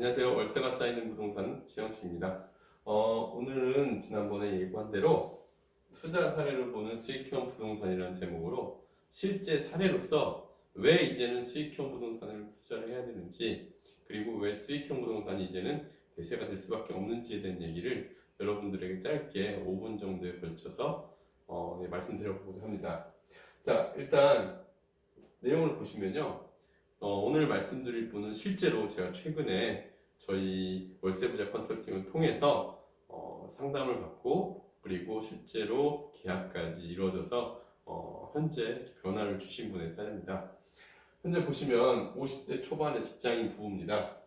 안녕하세요. 월세가 쌓이는 부동산 최영식입니다. 오늘은 지난번에 예고한 대로 투자 사례를 보는 수익형 부동산이라는 제목으로 실제 사례로서 왜 이제는 수익형 부동산을 투자를 해야 되는지, 그리고 왜 수익형 부동산이 이제는 대세가 될 수밖에 없는지에 대한 얘기를 여러분들에게 짧게 5분 정도에 걸쳐서 말씀드려보고자 합니다. 자, 일단 내용을 보시면요. 오늘 말씀드릴 분은 실제로 제가 최근에 저희 월세부자 컨설팅을 통해서 상담을 받고, 그리고 실제로 계약까지 이루어져서 현재 변화를 주신 분의 사례입니다. 현재 보시면 50대 초반의 직장인 부부입니다.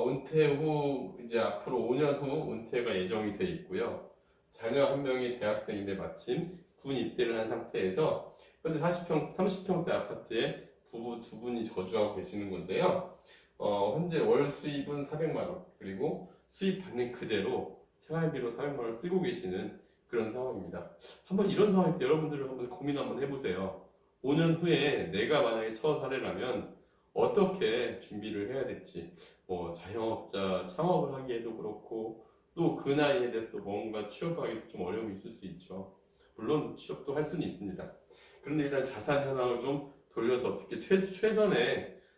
은퇴 후 이제 앞으로 5년 후 은퇴가 예정이 돼 있고요. 자녀 한 명이 대학생인데 마침 군 입대를 한 상태에서 현재 30평대 아파트에 부부 두 분이 거주하고 계시는 건데요. 현재 월 수입은 400만 원, 그리고 수입 받는 그대로 생활비로 400만 원을 쓰고 계시는 그런 상황입니다. 한번 이런 상황일 때 여러분들은 한번 고민 한번 해보세요. 5년 후에 내가 만약에 처 사례라면 어떻게 준비를 해야 될지, 자영업자 창업을 하기에도 그렇고, 또 그 나이에 대해서 뭔가 취업하기도 좀 어려움이 있을 수 있죠. 물론 취업도 할 수는 있습니다. 그런데 일단 자산 현황을 좀 돌려서 어떻게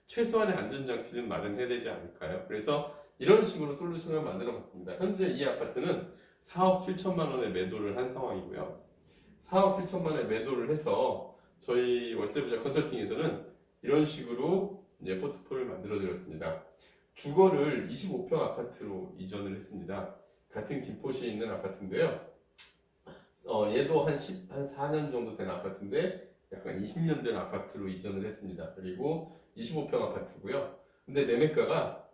최소한의 안전장치는 마련해야 되지 않을까요? 그래서 이런 식으로 솔루션을 만들어 봤습니다. 현재 이 아파트는 4억 7천만 원에 매도를 한 상황이고요. 4억 7천만 원에 매도를 해서 저희 월세부자 컨설팅에서는 이런 식으로 이제 포트폴리오를 만들어 드렸습니다. 주거를 25평 아파트로 이전을 했습니다. 같은 김포시에 있는 아파트인데요. 얘도 한 4년 정도 된 아파트인데 약간 20년 된 아파트로 이전을 했습니다. 그리고 25평 아파트고요. 근데 매매가가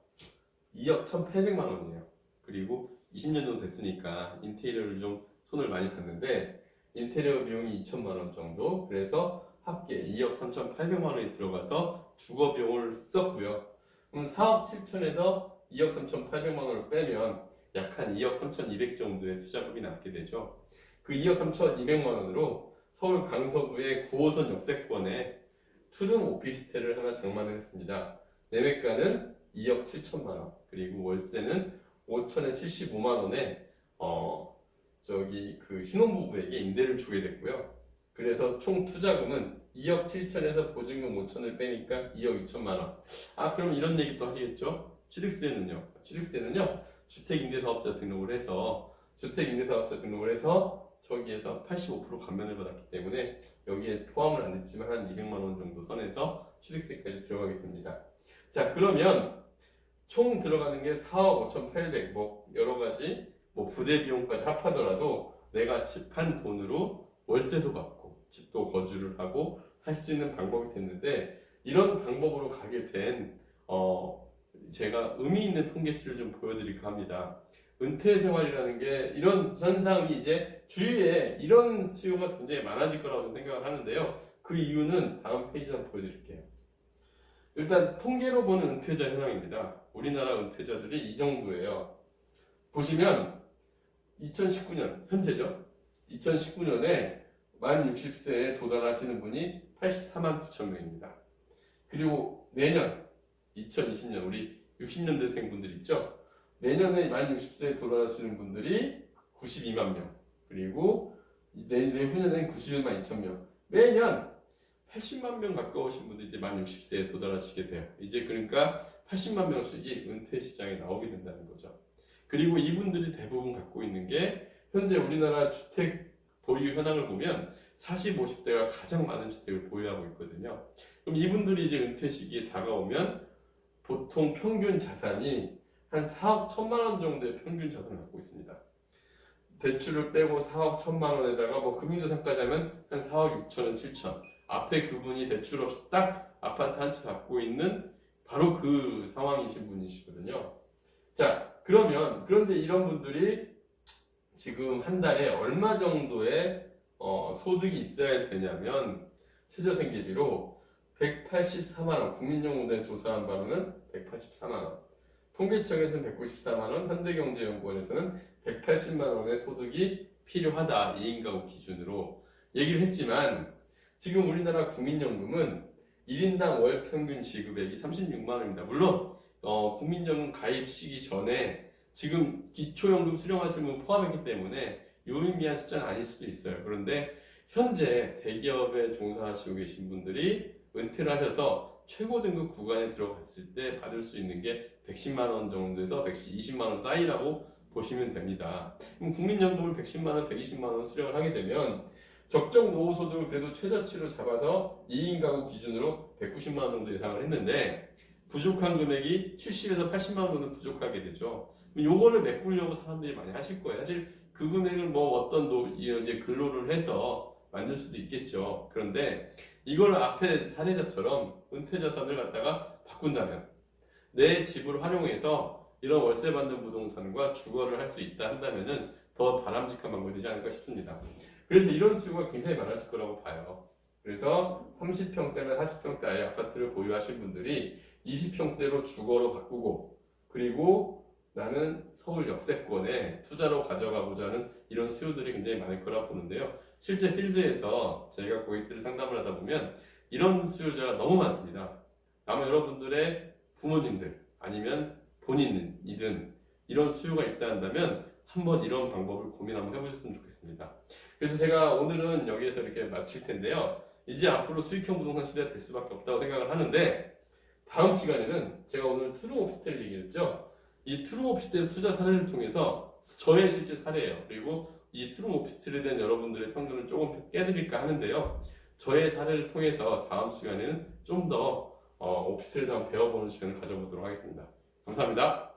2억 1,800만 원이에요. 그리고 20년 정도 됐으니까 인테리어를 좀 손을 많이 봤는데 인테리어 비용이 2천만 원 정도, 그래서 합계 2억 3,800만 원이 들어가서 주거 비용을 썼고요. 그럼 4억 7천에서 2억 3,800만 원을 빼면 약 한 2억 3,200 정도의 투자금이 남게 되죠. 그 2억 3,200만 원으로 서울 강서구의 9호선 역세권에 투룸 오피스텔을 하나 장만을 했습니다. 매매가는 2억 7천만 원, 그리고 월세는 5천에 75만 원에 그 신혼부부에게 임대를 주게 됐고요. 그래서 총 투자금은 2억 7천에서 보증금 5천을 빼니까 2억 2천만 원. 그럼 이런 얘기 또 하시겠죠? 취득세는요? 취득세는요, 주택임대사업자 등록을 해서 저기에서 85% 감면을 받았기 때문에 여기에 포함을 안 했지만 한 200만 원 정도 선에서 취득세까지 들어가게 됩니다. 자, 그러면 총 들어가는 게 4억 5,800, 여러 가지 부대 비용까지 합하더라도 내가 집한 돈으로 월세도 받고 집도 거주를 하고 할 수 있는 방법이 됐는데, 이런 방법으로 가게 된 제가 의미 있는 통계치를 좀 보여드릴까 합니다. 은퇴 생활이라는 게 이런 현상이 이제 주위에 이런 수요가 굉장히 많아질 거라고 생각을 하는데요. 그 이유는 다음 페이지 한번 보여드릴게요. 일단 통계로 보는 은퇴자 현황입니다. 우리나라 은퇴자들이 이 정도예요. 보시면 2019년 현재죠. 2019년에 만 60세에 도달하시는 분이 84만 9천 명입니다. 그리고 내년 2020년 우리 60년대생 분들 있죠. 내년에 만 60세에 돌아가시는 분들이 92만 명, 그리고 내후년엔 91만 2천 명, 매년 80만 명 가까우신 분들이 이제 만 60세에 도달하시게 돼요. 이제 그러니까 80만 명씩이 은퇴 시장에 나오게 된다는 거죠. 그리고 이분들이 대부분 갖고 있는 게 현재 우리나라 주택 보유 현황을 보면 40, 50대가 가장 많은 주택을 보유하고 있거든요. 그럼 이분들이 이제 은퇴 시기에 다가오면 보통 평균 자산이 한 4억 1천만 원 정도의 평균 자산을 갖고 있습니다. 대출을 빼고 4억 1천만 원에다가 금융자산까지 하면 한 4억 6천원 7천. 앞에 그분이 대출 없이 딱 아파트 한 채 갖고 있는 바로 그 상황이신 분이시거든요. 자, 그런데 이런 분들이 지금 한 달에 얼마 정도의 소득이 있어야 되냐면, 최저생계비로 184만원, 국민연금원에 조사한 바로는 184만원, 통계청에서는 194만원, 현대경제연구원에서는 180만원의 소득이 필요하다, 2인 가구 기준으로 얘기를 했지만, 지금 우리나라 국민연금은 1인당 월 평균 지급액이 36만원입니다. 물론 국민연금 가입 시기 전에 지금 기초연금 수령하시는 분 포함했기 때문에 유의미한 숫자는 아닐 수도 있어요. 그런데 현재 대기업에 종사하시고 계신 분들이 은퇴를 하셔서 최고 등급 구간에 들어갔을 때 받을 수 있는 게 110만 원 정도에서 120만 원 사이라고 보시면 됩니다. 그럼 국민연금을 110만 원, 120만 원 수령을 하게 되면 적정 노후소득을 그래도 최저치로 잡아서 2인 가구 기준으로 190만 원 정도 예상을 했는데 부족한 금액이 70에서 80만 원 정도 부족하게 되죠. 요거를 메꾸려고 사람들이 많이 하실 거예요. 사실 그 금액을 뭐 어떤 이제 근로를 해서 만들 수도 있겠죠. 그런데 이걸 앞에 사례자처럼 은퇴 자산을 갖다가 바꾼다면 내 집을 활용해서 이런 월세 받는 부동산과 주거를 할 수 있다 한다면은 더 바람직한 방법이 되지 않을까 싶습니다. 그래서 이런 수요가 굉장히 많아질 거라고 봐요. 그래서 30평대나 40평대 아파트를 보유하신 분들이 20평대로 주거로 바꾸고 그리고 나는 서울 역세권에 투자로 가져가고자 하는 이런 수요들이 굉장히 많을 거라 보는데요. 실제 필드에서 저희가 고객들을 상담을 하다 보면 이런 수요자가 너무 많습니다. 아마 여러분들의 부모님들 아니면 본인이든 이런 수요가 있다 한다면 한번 이런 방법을 고민 한번 해보셨으면 좋겠습니다. 그래서 제가 오늘은 여기에서 이렇게 마칠 텐데요. 이제 앞으로 수익형 부동산 시대가 될 수밖에 없다고 생각을 하는데 다음 시간에는 제가 오늘 트루 오피스텔 얘기했죠. 이 트루 오피스텔 투자 사례를 통해서 저의 실제 사례예요. 그리고 이 트루 오피스텔에 대한 여러분들의 편견을 조금 깨드릴까 하는데요. 저의 사례를 통해서 다음 시간에는 좀 더 오피스텔에 대한 배워보는 시간을 가져보도록 하겠습니다. 감사합니다.